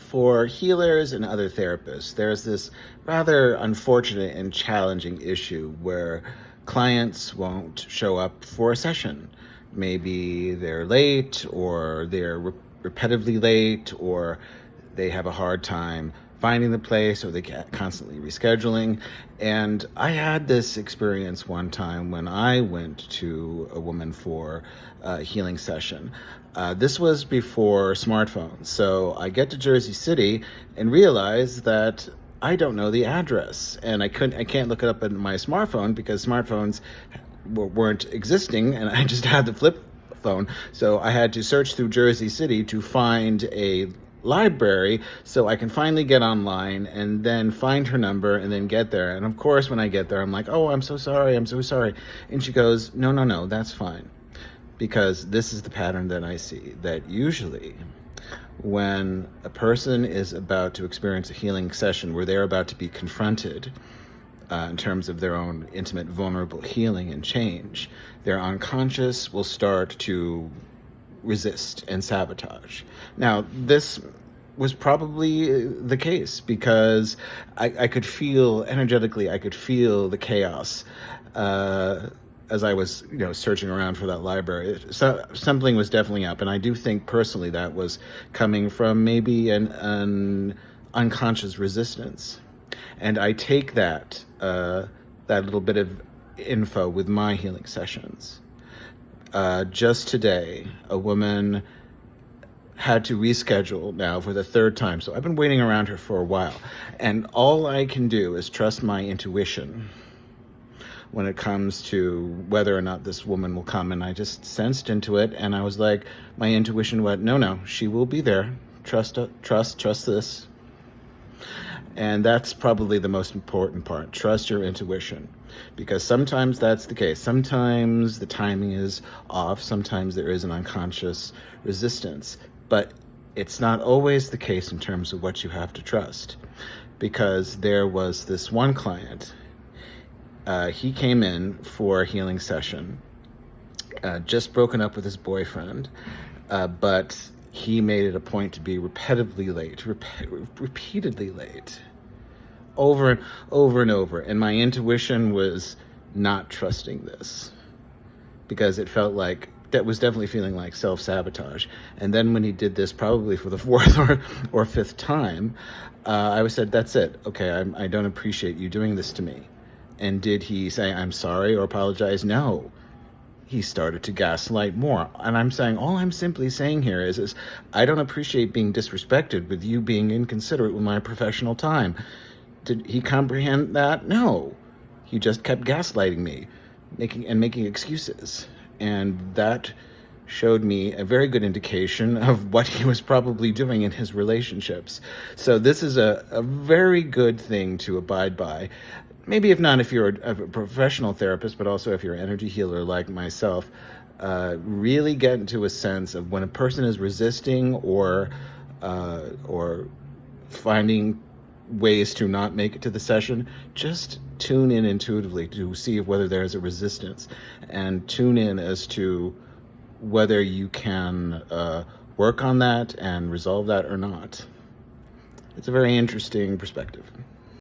For healers and other therapists, there's this rather unfortunate and challenging issue where clients won't show up for a session. Maybe they're late, or they're repetitively late, or they have a hard time finding the place, or they get constantly rescheduling. And I had this experience one time when I went to a woman for a healing session. This was before smartphones. So I get to Jersey City and realize that I don't know the address, and I can't look it up on my smartphone because smartphones weren't existing, and I just had the flip phone. So I had to search through Jersey City to find a library so I can finally get online and then find her number and then get there. And of course, when I get there, I'm like, oh, I'm so sorry. And she goes, no, that's fine. Because this is the pattern that I see, that usually when a person is about to experience a healing session where they're about to be confronted in terms of their own intimate, vulnerable healing and change, their unconscious will start to resist and sabotage. Now, this was probably the case because I could feel energetically, I could feel the chaos as I was, searching around for that library. So something was definitely up, and I do think personally that was coming from maybe an unconscious resistance. And I take that little bit of info with my healing sessions. Just today, a woman had to reschedule now for the third time. So I've been waiting around her for a while. And all I can do is trust my intuition when it comes to whether or not this woman will come. And I just sensed into it. And I was like, my intuition went, no, she will be there. Trust this. And that's probably the most important part. Trust your intuition. Because sometimes that's the case. Sometimes the timing is off. Sometimes there is an unconscious resistance. But it's not always the case in terms of what you have to trust. Because there was this one client. He came in for a healing session. Just broken up with his boyfriend. But he made it a point to be repeatedly late. Over and over. And my intuition was not trusting this because it felt like that was definitely feeling like self-sabotage. And then when he did this probably for the fourth or fifth time, I said, that's it. Okay, I don't appreciate you doing this to me. And did he say, I'm sorry or apologize? No. He started to gaslight more. And I'm saying, all I'm simply saying here is I don't appreciate being disrespected with you being inconsiderate with my professional time. Did he comprehend that? No. He just kept gaslighting me, making excuses. And that showed me a very good indication of what he was probably doing in his relationships. So this is a very good thing to abide by. Maybe if you're a professional therapist, but also if you're an energy healer like myself, really get into a sense of when a person is resisting or finding ways to not make it to the session, just tune in intuitively to see whether there's a resistance, and tune in as to whether you can work on that and resolve that or not. It's a very interesting perspective.